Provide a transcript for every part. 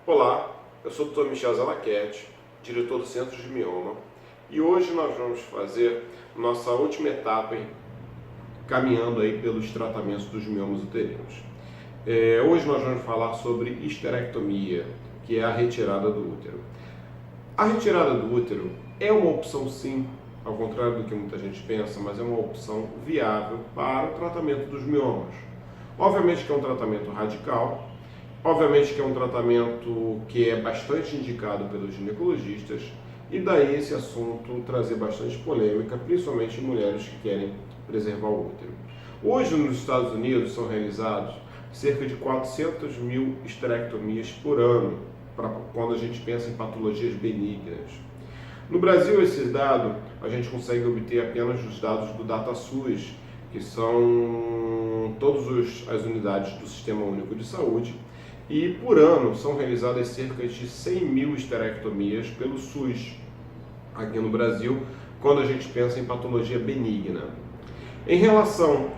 Olá, eu sou o Dr. Michel Zalaquete, diretor do Centro de Mioma, e hoje nós vamos fazer nossa última etapa caminhando aí pelos tratamentos dos miomas uterinos. Hoje nós vamos falar sobre histerectomia, que é a retirada do útero. A retirada do útero é uma opção sim, ao contrário do que muita gente pensa, mas é uma opção viável para o tratamento dos miomas. Obviamente que é um tratamento radical, obviamente que é um tratamento que é bastante indicado pelos ginecologistas, e daí esse assunto trazer bastante polêmica, principalmente em mulheres que querem preservar o útero. Hoje nos Estados Unidos são realizados cerca de 400 mil histerectomias por ano, quando a gente pensa em patologias benignas. No Brasil, esse dado a gente consegue obter apenas dos dados do DataSUS, que são todas as unidades do Sistema Único de Saúde, e por ano são realizadas cerca de 100 mil histerectomias pelo SUS aqui no Brasil, quando a gente pensa em patologia benigna. Em relação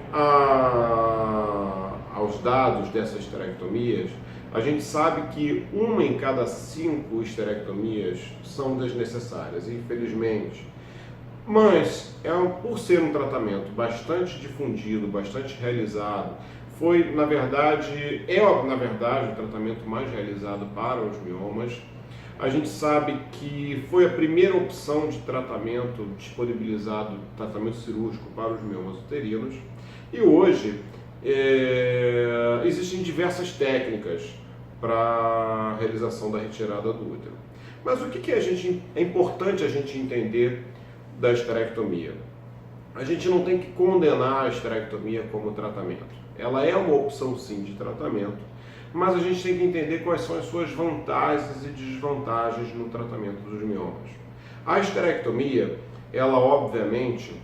aos dados dessas histerectomias, a gente sabe que 1 em cada 5 histerectomias são desnecessárias, infelizmente. Mas, por ser um tratamento bastante difundido, bastante realizado, o tratamento mais realizado para os miomas. A gente sabe que foi a primeira opção de tratamento disponibilizado, tratamento cirúrgico para os miomas uterinos. E hoje existem diversas técnicas para a realização da retirada do útero. Mas o que é importante a gente entender da histerectomia? A gente não tem que condenar a histerectomia como tratamento. Ela é uma opção sim de tratamento, mas a gente tem que entender quais são as suas vantagens e desvantagens no tratamento dos miomas. A histerectomia, ela obviamente,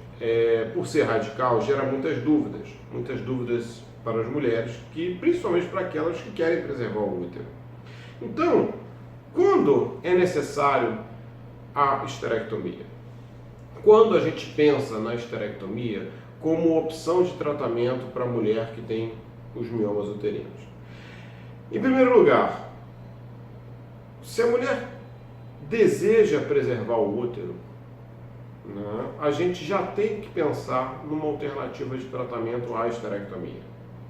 por ser radical, gera muitas dúvidas para as mulheres, principalmente para aquelas que querem preservar o útero. Então, quando é necessário a histerectomia? Quando a gente pensa na histerectomia como opção de tratamento para a mulher que tem os miomas uterinos. Em primeiro lugar, se a mulher deseja preservar o útero, né, a gente já tem que pensar numa alternativa de tratamento à histerectomia.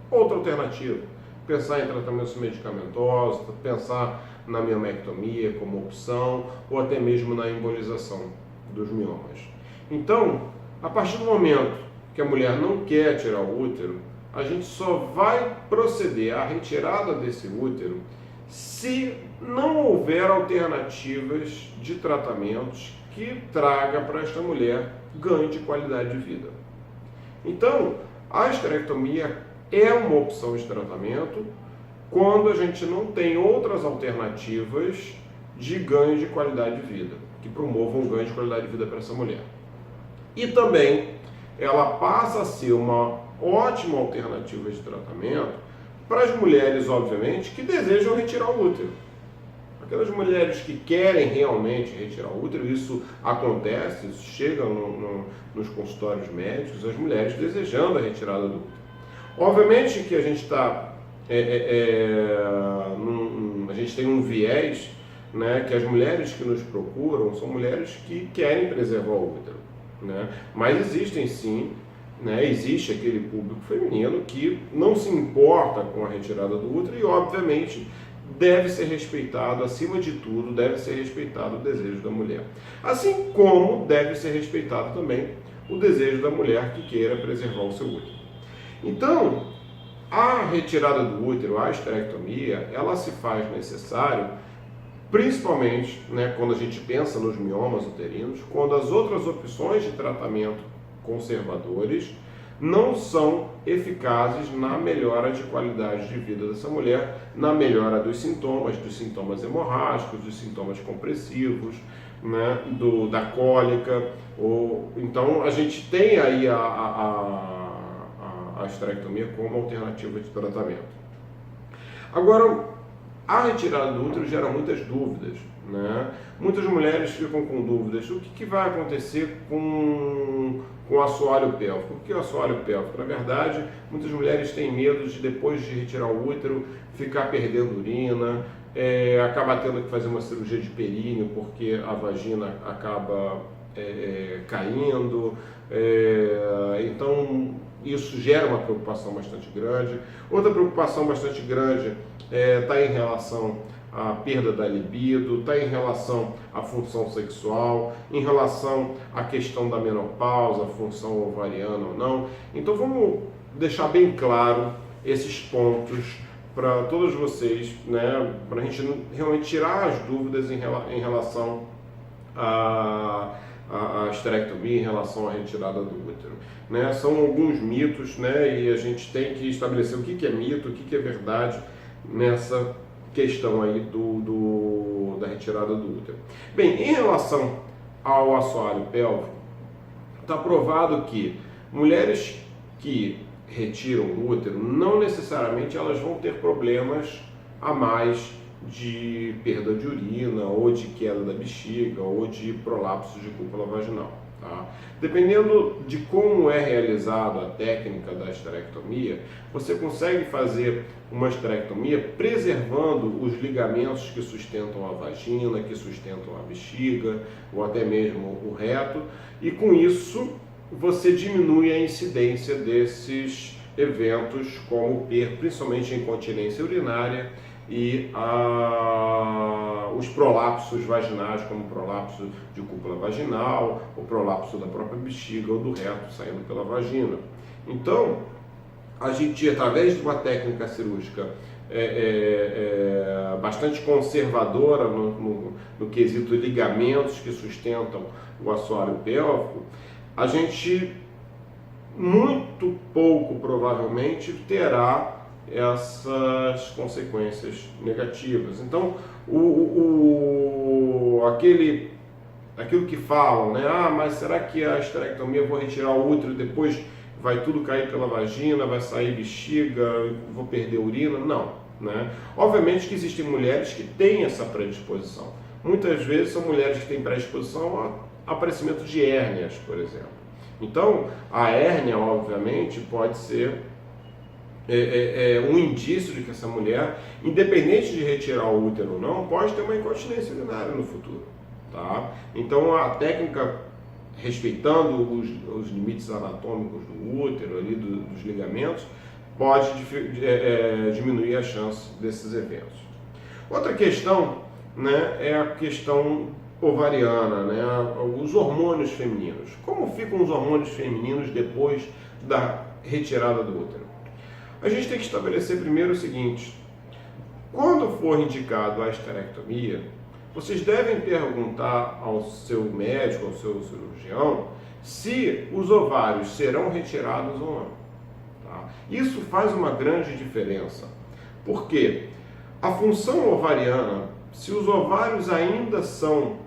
Outra alternativa, pensar em tratamentos medicamentosos, pensar na miomectomia como opção, ou até mesmo na embolização dos miomas. Então, a partir do momento que a mulher não quer tirar o útero, a gente só vai proceder à retirada desse útero se não houver alternativas de tratamentos que traga para esta mulher ganho de qualidade de vida. Então, a histerectomia é uma opção de tratamento quando a gente não tem outras alternativas de ganho de qualidade de vida, que promovam um ganho de qualidade de vida para essa mulher. E também ela passa a ser uma ótima alternativa de tratamento para as mulheres, obviamente, que desejam retirar o útero. Aquelas mulheres que querem realmente retirar o útero, isso acontece, isso chega nos consultórios médicos, as mulheres desejando a retirada do útero. Obviamente que a gente a gente tem um viés, né, que as mulheres que nos procuram são mulheres que querem preservar o útero. Né? Mas existem sim, né, existe aquele público feminino que não se importa com a retirada do útero e obviamente deve ser respeitado, acima de tudo, deve ser respeitado o desejo da mulher. Assim como deve ser respeitado também o desejo da mulher que queira preservar o seu útero. Então, a retirada do útero, a histerectomia, ela se faz necessário principalmente, né, quando a gente pensa nos miomas uterinos, quando as outras opções de tratamento conservadores não são eficazes na melhora de qualidade de vida dessa mulher, na melhora dos sintomas hemorrágicos, dos sintomas compressivos, né, da cólica. Então a gente tem aí a histerectomia como alternativa de tratamento. Agora, a retirada do útero gera muitas dúvidas, né? Muitas mulheres ficam com dúvidas. O que vai acontecer com o assoalho pélvico? O que é o assoalho pélvico? Na verdade, muitas mulheres têm medo de, depois de retirar o útero, ficar perdendo urina, acaba tendo que fazer uma cirurgia de períneo porque a vagina acaba caindo, então isso gera uma preocupação bastante grande. Outra preocupação bastante grande está em relação à perda da libido, está em relação à função sexual, em relação à questão da menopausa, função ovariana ou não. Então vamos deixar bem claro esses pontos para todos vocês, né, para a gente realmente tirar as dúvidas em relação à esterectomia, em relação à retirada do útero. Né? São alguns mitos, né, e a gente tem que estabelecer o que é mito, o que é verdade nessa questão aí da retirada do útero. Bem, em relação ao assoalho pélvico, está provado que mulheres que retiram o útero, não necessariamente elas vão ter problemas a mais de perda de urina, ou de queda da bexiga, ou de prolapso de cúpula vaginal. Tá? Dependendo de como é realizada a técnica da esterectomia, você consegue fazer uma esterectomia preservando os ligamentos que sustentam a vagina, que sustentam a bexiga, ou até mesmo o reto, e com isso você diminui a incidência desses eventos como principalmente a incontinência urinária e os prolapsos vaginais, como o prolapso de cúpula vaginal, o prolapso da própria bexiga ou do reto saindo pela vagina. Então, a gente, através de uma técnica cirúrgica bastante conservadora no quesito ligamentos que sustentam o assoalho pélvico, a gente muito pouco provavelmente terá essas consequências negativas. Então, aquilo que falam, né? Mas será que a esterectomia eu vou retirar o útero e depois vai tudo cair pela vagina, vai sair bexiga, vou perder urina? Não, né? Obviamente que existem mulheres que têm essa predisposição. Muitas vezes são mulheres que têm predisposição a aparecimento de hérnias, por exemplo. Então, a hérnia, obviamente, pode ser um indício de que essa mulher, independente de retirar o útero ou não, pode ter uma incontinência urinária no futuro. Tá? Então, a técnica, respeitando os limites anatômicos do útero, ali, dos ligamentos, pode diminuir a chance desses eventos. Outra questão, né, é a questão ovariana, né, os hormônios femininos. Como ficam os hormônios femininos depois da retirada do útero? A gente tem que estabelecer primeiro o seguinte: quando for indicado a esterectomia, vocês devem perguntar ao seu médico, ao seu cirurgião, se os ovários serão retirados ou não. Tá? Isso faz uma grande diferença, porque a função ovariana, se os ovários ainda são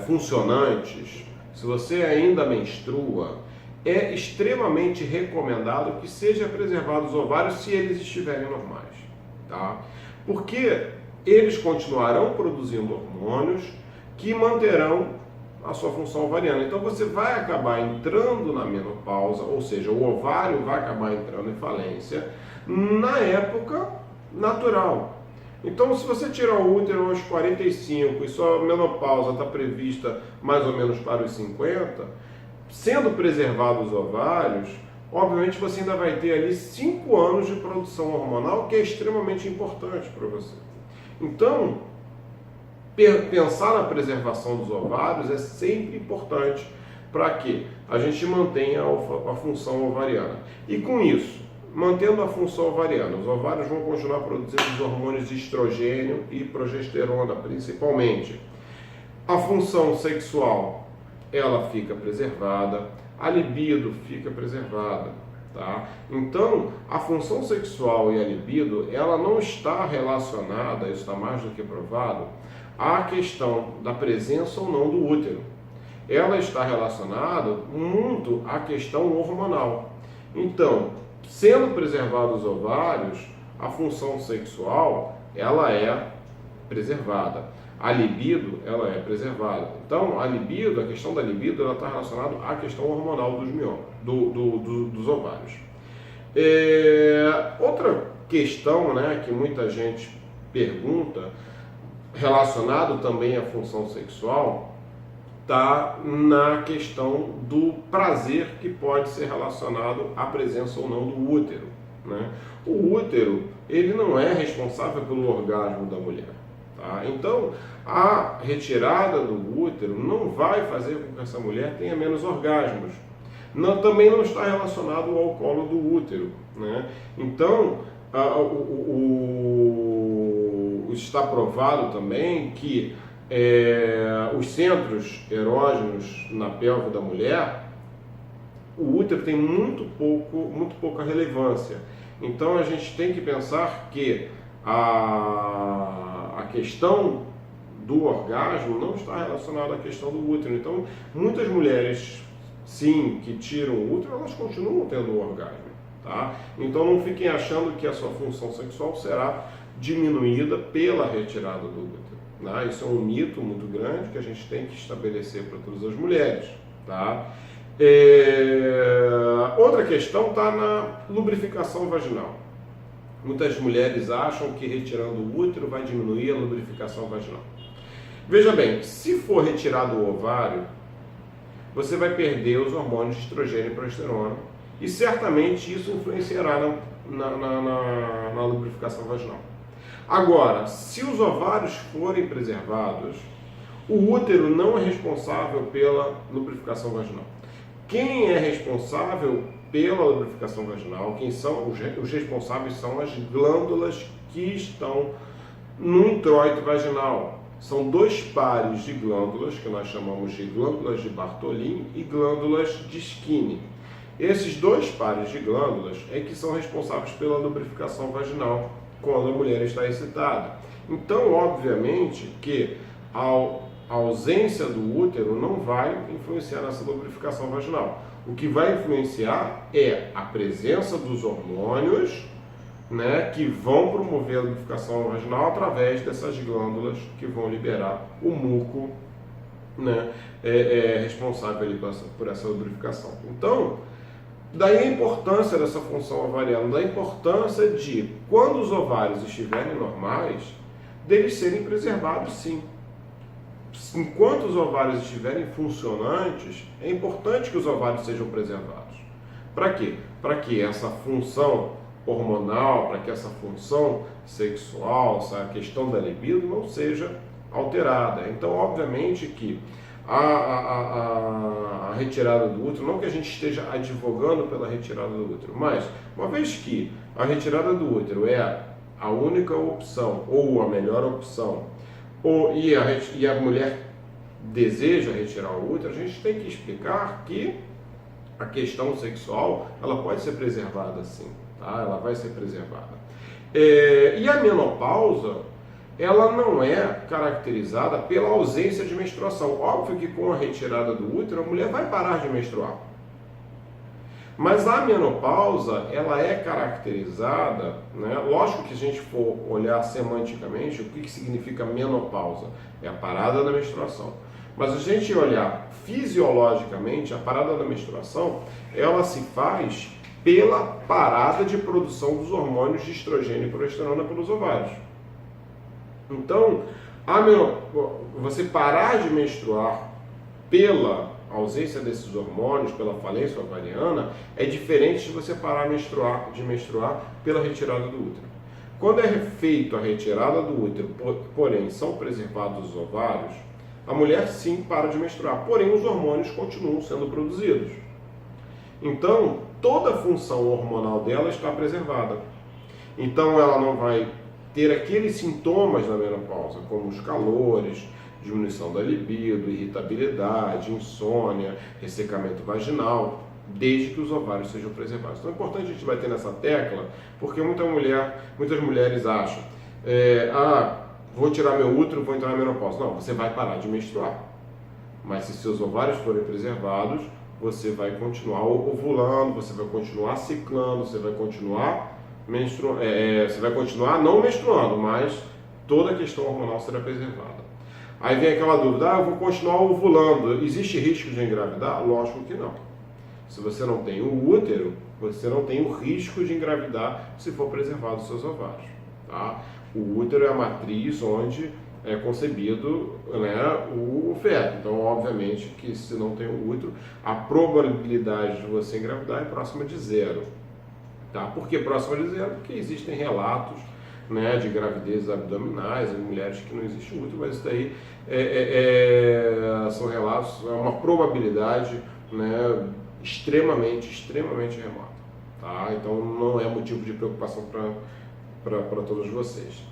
funcionantes, se você ainda menstrua, é extremamente recomendado que seja preservado os ovários se eles estiverem normais, tá? Porque eles continuarão produzindo hormônios que manterão a sua função ovariana. Então você vai acabar entrando na menopausa, ou seja, o ovário vai acabar entrando em falência na época natural. Então, se você tirar o útero aos 45 e sua menopausa está prevista mais ou menos para os 50, sendo preservados os ovários, obviamente você ainda vai ter ali 5 anos de produção hormonal, que é extremamente importante para você. Então, pensar na preservação dos ovários é sempre importante para que a gente mantenha a função ovariana. E com isso, mantendo a função ovariana, os ovários vão continuar produzindo os hormônios de estrogênio e progesterona, principalmente. A função sexual, ela fica preservada, a libido fica preservada, tá? Então, a função sexual e a libido, ela não está relacionada, isso está mais do que provado, à questão da presença ou não do útero. Ela está relacionada muito à questão hormonal. Então, sendo preservados os ovários, a função sexual, ela é preservada. A libido, ela é preservada. Então, a libido, a questão da libido, ela está relacionada à questão hormonal dos ovários. Outra questão, né, que muita gente pergunta, relacionado também à função sexual, está na questão do prazer que pode ser relacionado à presença ou não do útero, né? O útero, ele não é responsável pelo orgasmo da mulher, tá? Então, a retirada do útero não vai fazer com que essa mulher tenha menos orgasmos. Também não está relacionado ao colo do útero, né? Então, está provado também que os centros erógenos na pelve da mulher, o útero tem muito pouca relevância. Então a gente tem que pensar que a questão do orgasmo não está relacionada à questão do útero. Então muitas mulheres, sim, que tiram o útero, elas continuam tendo o orgasmo, tá? Então não fiquem achando que a sua função sexual será diminuída pela retirada do útero. Isso é um mito muito grande que a gente tem que estabelecer para todas as mulheres, tá? Outra questão está na lubrificação vaginal. Muitas mulheres acham que retirando o útero vai diminuir a lubrificação vaginal. Veja bem, se for retirado o ovário, você vai perder os hormônios de estrogênio e progesterona e certamente isso influenciará na lubrificação vaginal. Agora, se os ovários forem preservados, o útero não é responsável pela lubrificação vaginal. Quem é responsável pela lubrificação vaginal, quem são os responsáveis são as glândulas que estão no introito vaginal. São dois pares de glândulas, que nós chamamos de glândulas de Bartholin e glândulas de Skinner. Esses dois pares de glândulas é que são responsáveis pela lubrificação vaginal quando a mulher está excitada. Então, obviamente, que a ausência do útero não vai influenciar nessa lubrificação vaginal. O que vai influenciar é a presença dos hormônios, né, que vão promover a lubrificação vaginal através dessas glândulas que vão liberar o muco, né, responsável ali por essa lubrificação. Então, daí a importância dessa função ovariana, da importância de, quando os ovários estiverem normais, deles serem preservados, sim. Enquanto os ovários estiverem funcionantes, é importante que os ovários sejam preservados. Para quê? Para que essa função hormonal, para que essa função sexual, essa questão da libido não seja alterada. Então, obviamente que a retirada do útero, não que a gente esteja advogando pela retirada do útero, mas uma vez que a retirada do útero é a única opção, ou a melhor opção, e a mulher deseja retirar o útero, a gente tem que explicar que a questão sexual, ela pode ser preservada sim, tá? Ela vai ser preservada. E a menopausa, ela não é caracterizada pela ausência de menstruação. Óbvio que com a retirada do útero, a mulher vai parar de menstruar. Mas a menopausa, ela é caracterizada, né? Lógico que, se a gente for olhar semanticamente, o que significa menopausa? É a parada da menstruação. Mas se a gente olhar fisiologicamente, a parada da menstruação, ela se faz pela parada de produção dos hormônios de estrogênio e progesterona pelos ovários. Então, você parar de menstruar pela ausência desses hormônios, pela falência ovariana, é diferente de você parar de menstruar pela retirada do útero. Quando é feita a retirada do útero, porém são preservados os ovários, a mulher sim para de menstruar, porém os hormônios continuam sendo produzidos. Então, toda a função hormonal dela está preservada. Então, ela não vai ter aqueles sintomas da menopausa, como os calores, diminuição da libido, irritabilidade, insônia, ressecamento vaginal, desde que os ovários sejam preservados. Então é importante a gente bater nessa tecla, porque muitas mulheres acham, vou tirar meu útero, vou entrar na menopausa. Não, você vai parar de menstruar. Mas se seus ovários forem preservados, você vai continuar ovulando, você vai continuar ciclando, você vai continuar você vai continuar não menstruando, mas toda a questão hormonal será preservada. Aí vem aquela dúvida, eu vou continuar ovulando, existe risco de engravidar? Lógico que não. Se você não tem o útero, você não tem o risco de engravidar se for preservado os seus ovários. Tá? O útero é a matriz onde é concebido, né, o feto. Então, obviamente, que se não tem o útero, a probabilidade de você engravidar é próxima de zero. Tá? Por que próxima de zero? Porque existem relatos, né, de gravidezes abdominais em mulheres que não existe útero, mas isso daí são relatos, é uma probabilidade, né, extremamente remota. Tá? Então não é motivo de preocupação para todos vocês.